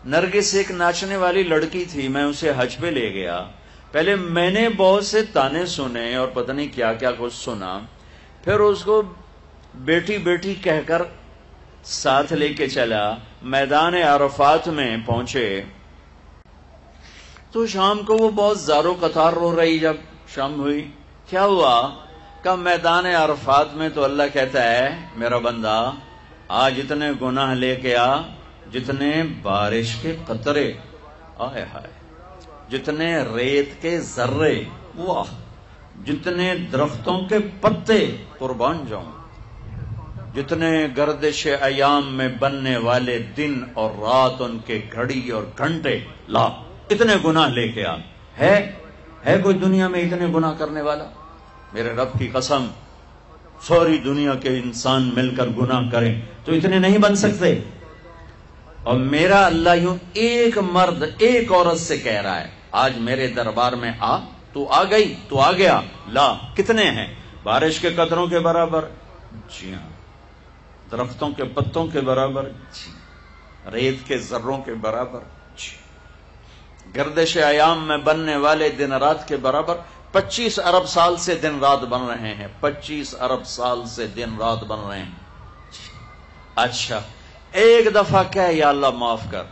نرگس ایک ناچنے والی لڑکی تھی، میں اسے حج پہ لے گیا، پہلے میں نے بہت سے تانے سنے اور پتہ نہیں کیا کیا کچھ سنا، پھر اس کو بیٹی بیٹی کہہ کر ساتھ لے کے چلا، میدان عرفات میں پہنچے تو شام کو وہ بہت زارو قطار رو رہی، جب شام ہوئی کیا ہوا؟ کہ میدان عرفات میں تو اللہ کہتا ہے میرا بندہ آج اتنے گناہ لے کے آ جتنے بارش کے قطرے، آئے ہائے، جتنے ریت کے ذرے، واہ، جتنے درختوں کے پتے، قربان جاؤں، جتنے گردش ایام میں بننے والے دن اور رات، ان کے گھڑی اور گھنٹے، لا اتنے گناہ لے کے آ۔ ہے کوئی دنیا میں اتنے گناہ کرنے والا؟ میرے رب کی قسم، ساری دنیا کے انسان مل کر گناہ کریں تو اتنے نہیں بن سکتے۔ اور میرا اللہ یوں ایک مرد ایک عورت سے کہہ رہا ہے آج میرے دربار میں آ، تو آ گئی، تو آ گیا، لا کتنے ہیں؟ بارش کے قطروں کے برابر، جی ہاں، درختوں کے پتوں کے برابر، جی، ریت کے ذروں کے برابر، جی، گردش ایام میں بننے والے دن رات کے برابر۔ 25 ارب سال سے دن رات بن رہے ہیں، 25 ارب سال سے دن رات بن رہے ہیں۔ اچھا، ایک دفعہ کہ یا اللہ معاف کر،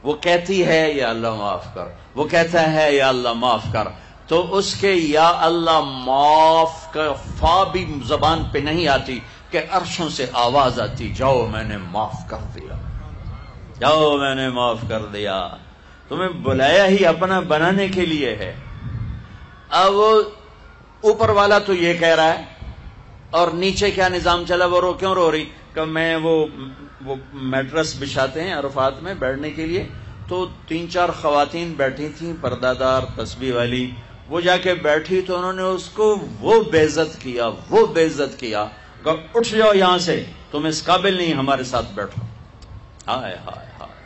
وہ کہتی ہے یا اللہ معاف کر، وہ کہتا ہے یا اللہ معاف کر، تو اس کے یا اللہ معاف کا فا بھی زبان پہ نہیں آتی کہ عرشوں سے آواز آتی، جاؤ میں نے معاف کر دیا، جاؤ میں نے معاف کر دیا۔ تمہیں بلایا ہی اپنا بنانے کے لیے ہے۔ اب اوپر والا تو یہ کہہ رہا ہے، اور نیچے کیا نظام چلا؟ وہ کیوں رو رہی؟ کہ میں وہ میٹرس بچھاتے ہیں عرفات میں بیٹھنے کے لیے، تو 3-4 خواتین بیٹھی تھیں پردہ دار تسبیح والی، وہ جا کے بیٹھی تو انہوں نے اس کو وہ بے عزت کیا، وہ بے عزت کیا کہ اٹھ جاؤ یہاں سے، تم اس قابل نہیں ہمارے ساتھ بیٹھو۔ ہائے ہائے ہائے،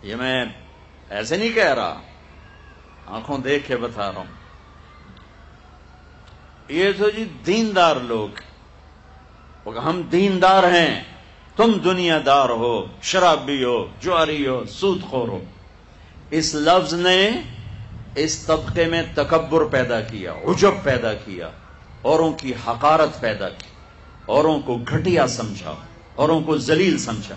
یہ میں ایسے نہیں کہہ رہا، آنکھوں دیکھ کے بتا رہا ہوں۔ یہ تو جی دیندار لوگ، ہم دیندار ہیں، تم دنیا دار ہو، شرابی ہو، جواری ہو، سود خور ہو۔ اس لفظ نے اس طبقے میں تکبر پیدا کیا، عجب پیدا کیا، اوروں کی حقارت پیدا کی، اوروں کو گھٹیا سمجھا، اوروں کو ذلیل سمجھا۔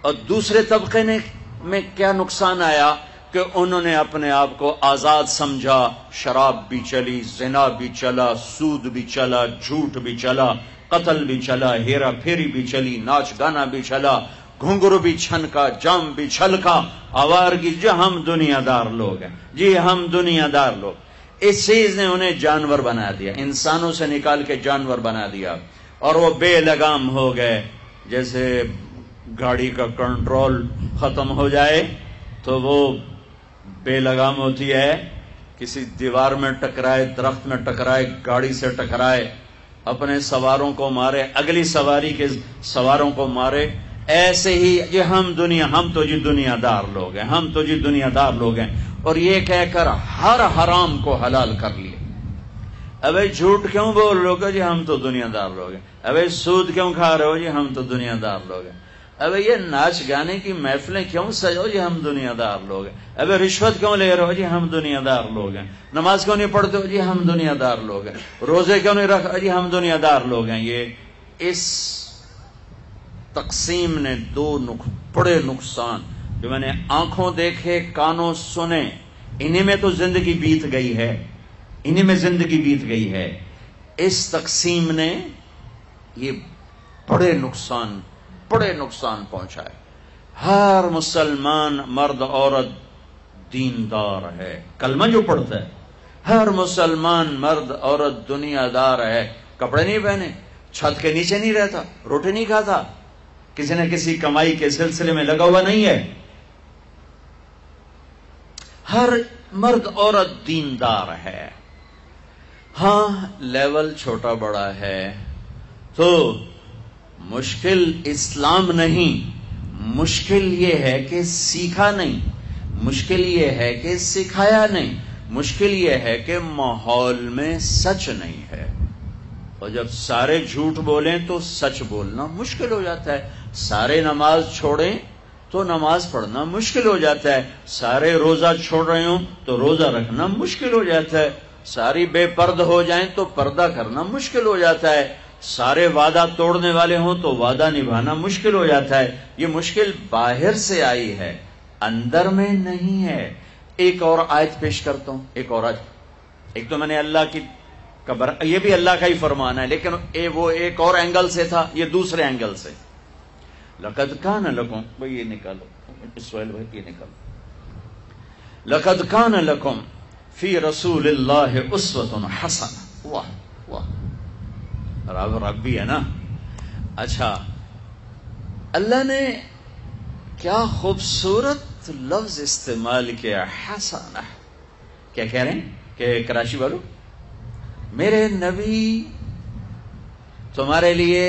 اور دوسرے طبقے میں کیا نقصان آیا کہ انہوں نے اپنے آپ کو آزاد سمجھا، شراب بھی چلی، زنا بھی چلا، سود بھی چلا، جھوٹ بھی چلا، قتل بھی چلا، ہیرا پھیری بھی چلی، ناچ گانا بھی چلا، گھنگرو بھی چھنکا، جام بھی چھلکا، آوارگی، جی ہم دنیا دار لوگ ہیں، جی ہم دنیا دار لوگ۔ اس چیز نے انہیں جانور بنا دیا، انسانوں سے نکال کے جانور بنا دیا، اور وہ بے لگام ہو گئے۔ جیسے گاڑی کا کنٹرول ختم ہو جائے تو وہ بے لگام ہوتی ہے، کسی دیوار میں ٹکرائے، درخت میں ٹکرائے، گاڑی سے ٹکرائے، اپنے سواروں کو مارے، اگلی سواری کے سواروں کو مارے۔ ایسے ہی یہ ہم تو جی دنیا دار لوگ ہیں، ہم تو جی دنیا دار لوگ ہیں، اور یہ کہہ کر ہر حرام کو حلال کر لیے۔ ابے جھوٹ کیوں بول رہے ہو؟ جی ہم تو دنیا دار لوگ ہیں۔ ابے سود کیوں کھا رہے ہو؟ جی ہم تو دنیا دار لوگ ہیں۔ ابے یہ ناچ گانے کی محفلیں کیوں سجو؟ جی ہم دنیا دار لوگ ہیں۔ ابے رشوت کیوں لے رہے ہو؟ جی ہم دنیا دار لوگ ہیں۔ نماز کیوں نہیں پڑھتے ہو؟ جی ہم دنیا دار لوگ ہیں۔ روزے کیوں نہیں رکھ؟ جی ہم دنیا دار لوگ ہیں۔ یہ اس تقسیم نے دو بڑے نقصان جو میں نے آنکھوں دیکھے، کانوں سنے، انہی میں تو زندگی بیت گئی ہے، انہی میں زندگی بیت گئی ہے۔ اس تقسیم نے یہ بڑے نقصان پہنچائے۔ ہر مسلمان مرد عورت دیندار ہے، کلمہ جو پڑھتا ہے، ہر مسلمان مرد عورت دنیا دار ہے، کپڑے نہیں پہنے، چھت کے نیچے نہیں رہتا، روٹی نہیں کھاتا، کسی نہ کسی کمائی کے سلسلے میں لگا ہوا نہیں ہے، ہر مرد عورت دیندار ہے۔ ہاں لیول چھوٹا بڑا ہے تو مشکل اسلام نہیں، مشکل یہ ہے کہ سیکھا نہیں، مشکل یہ ہے کہ سکھایا نہیں، مشکل یہ ہے کہ ماحول میں سچ نہیں ہے۔ اور جب سارے جھوٹ بولیں تو سچ بولنا مشکل ہو جاتا ہے، سارے نماز چھوڑیں تو نماز پڑھنا مشکل ہو جاتا ہے، سارے روزہ چھوڑ رہے ہوں تو روزہ رکھنا مشکل ہو جاتا ہے، ساری بے پرد ہو جائیں تو پردہ کرنا مشکل ہو جاتا ہے، سارے وعدہ توڑنے والے ہوں تو وعدہ نبھانا مشکل ہو جاتا ہے۔ یہ مشکل باہر سے آئی ہے، اندر میں نہیں ہے۔ ایک اور آیت پیش کرتا ہوں، ایک اور آیت۔ ایک تو میں نے اللہ کی یہ بھی اللہ کا ہی فرمان ہے، لیکن وہ ایک اور اینگل سے تھا، یہ دوسرے اینگل سے۔ لقد کان لکم، بھائی یہ نکالو، اسرائیل بھائی یہ نکالو۔ لقد کان لکم فی رسول اللہ اسوۃ حسنہ۔ واہ واہ، رب بھی ہے نا۔ اچھا، اللہ نے کیا خوبصورت لفظ استعمال کیا، حسنہ۔ کیا کہہ رہے ہیں کہ کراچی والوں، میرے نبی تمہارے لیے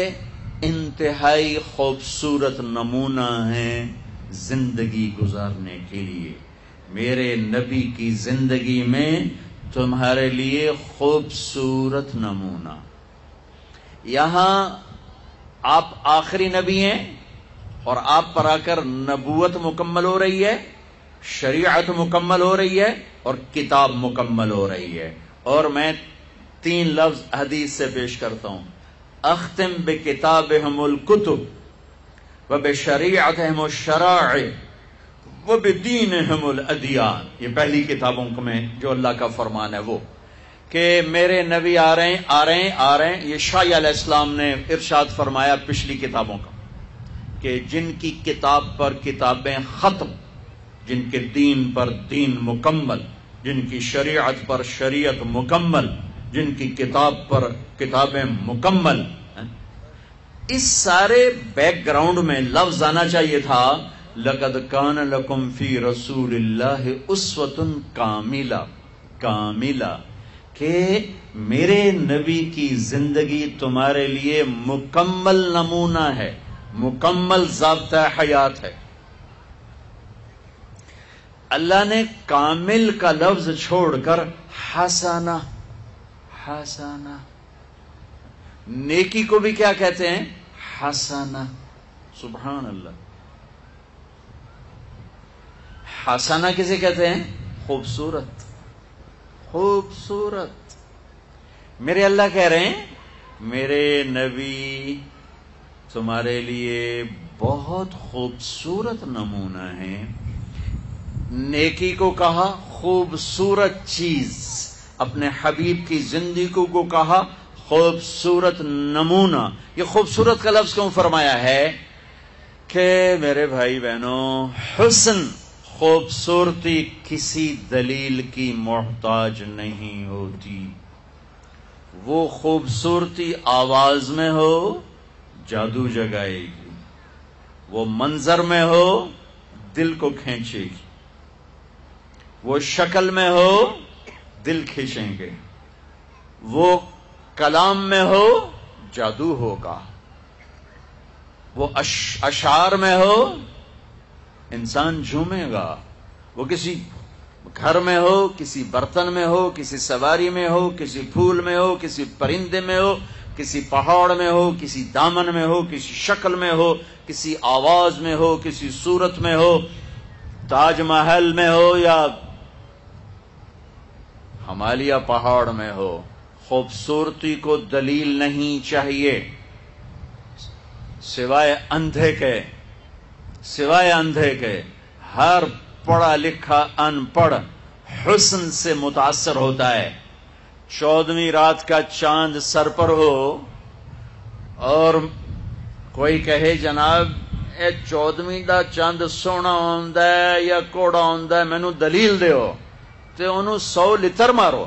انتہائی خوبصورت نمونہ ہیں زندگی گزارنے کے لیے، میرے نبی کی زندگی میں تمہارے لیے خوبصورت نمونہ۔ یہاں آپ آخری نبی ہیں اور آپ پر آ کر نبوت مکمل ہو رہی ہے، شریعت مکمل ہو رہی ہے اور کتاب مکمل ہو رہی ہے۔ اور میں 3 لفظ حدیث سے پیش کرتا ہوں، اختم بکتابہم الکتب وبشریعتہم الشرائع وبدینہم الادیان۔ یہ پہلی کتابوں میں جو اللہ کا فرمان ہے وہ کہ میرے نبی آ رہے ہیں۔ یہ شاہ علیہ السلام نے ارشاد فرمایا پچھلی کتابوں کا کہ جن کی کتاب پر کتابیں ختم، جن کے دین پر دین مکمل، جن کی شریعت پر شریعت مکمل، جن کی کتاب پر کتابیں مکمل۔ اس سارے بیک گراؤنڈ میں لفظ آنا چاہیے تھا لقد کان لکم فی رسول اللہ اسوۃ کاملہ، کہ میرے نبی کی زندگی تمہارے لیے مکمل نمونہ ہے، مکمل ضابطہ حیات ہے۔ اللہ نے کامل کا لفظ چھوڑ کر حسنہ نیکی کو بھی کیا کہتے ہیں؟ حسنہ۔ سبحان اللہ، حسنہ کسے کہتے ہیں؟ خوبصورت۔ میرے اللہ کہہ رہے ہیں میرے نبی تمہارے لیے بہت خوبصورت نمونہ ہے۔ نیکی کو کہا خوبصورت چیز، اپنے حبیب کی زندگی کو کہا خوبصورت نمونہ۔ یہ خوبصورت کا لفظ کیوں فرمایا ہے کہ میرے بھائی بہنوں، حسن، خوبصورتی کسی دلیل کی محتاج نہیں ہوتی۔ وہ خوبصورتی آواز میں ہو جادو جگائے گی، وہ منظر میں ہو دل کو کھینچے گی، وہ شکل میں ہو دل کھینچیں گے، وہ کلام میں ہو جادو ہوگا، وہ اشعار میں ہو انسان جھومے گا، وہ کسی گھر میں ہو، کسی برتن میں ہو، کسی سواری میں ہو، کسی پھول میں ہو، کسی پرندے میں ہو، کسی پہاڑ میں ہو، کسی دامن میں ہو، کسی شکل میں ہو، کسی آواز میں ہو، کسی صورت میں ہو، تاج محل میں ہو یا ہمالیہ پہاڑ میں ہو، خوبصورتی کو دلیل نہیں چاہیے سوائے اندھے کے۔ ہر پڑھا لکھا ان پڑھ حسن سے متاثر ہوتا ہے۔ 14ویں رات کا چاند سر پر ہو اور کوئی کہے جناب اے 14ویں دا چاند سونا ہوندا ہے یا کوڑا ہوندا ہے، مینوں دلیل دیو، تے انہوں 100 لتر مارو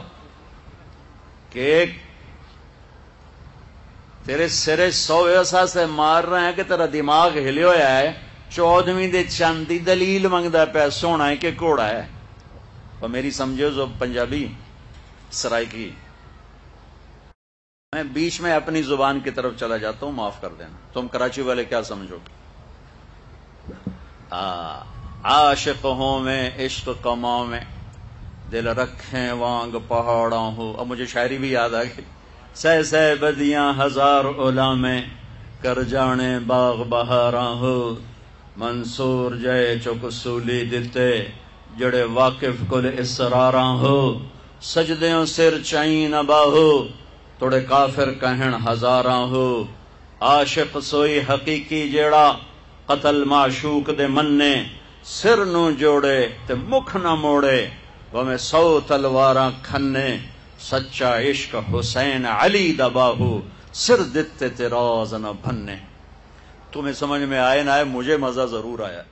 کہ تیرے سرے 100 ایسا سے مار رہے ہیں کہ تیرا دماغ ہلے ہویا ہے۔ 14ویں دے چاند دی دلیل منگدا پیا سونا ہے کہ کوڑا ہے۔ اور میری سمجھو جو پنجابی سرائکی، میں بیچ میں اپنی زبان کی طرف چلا جاتا ہوں، معاف کر دینا، تم کراچی والے کیا سمجھو؟ عاشق ہوں میں عشق کماں میں، دل رکھیں وانگ پہاڑاں ہو۔ اب مجھے شاعری بھی یاد آ گئی، سہ بدیاں ہزار اولا میں کر جانے باغ بہاراں ہو منصور جے چک سولی دتے جڑے واقف کل اسراراں ہو سجدیوں سر چائیں نہ باہو توڑے کافر کہن ہزاراں ہو عاشق سوئی حقیقی جیڑا قتل معشوق دے مننے سر نو جوڑے تے مکھ نہ موڑے میں 100 تلواراں کھنے سچا عشق حسین علی دا باہو سر دتے تے راز نہ بھنے. تمہیں سمجھ میں آئے نہ آئے مجھے مزہ ضرور آیا.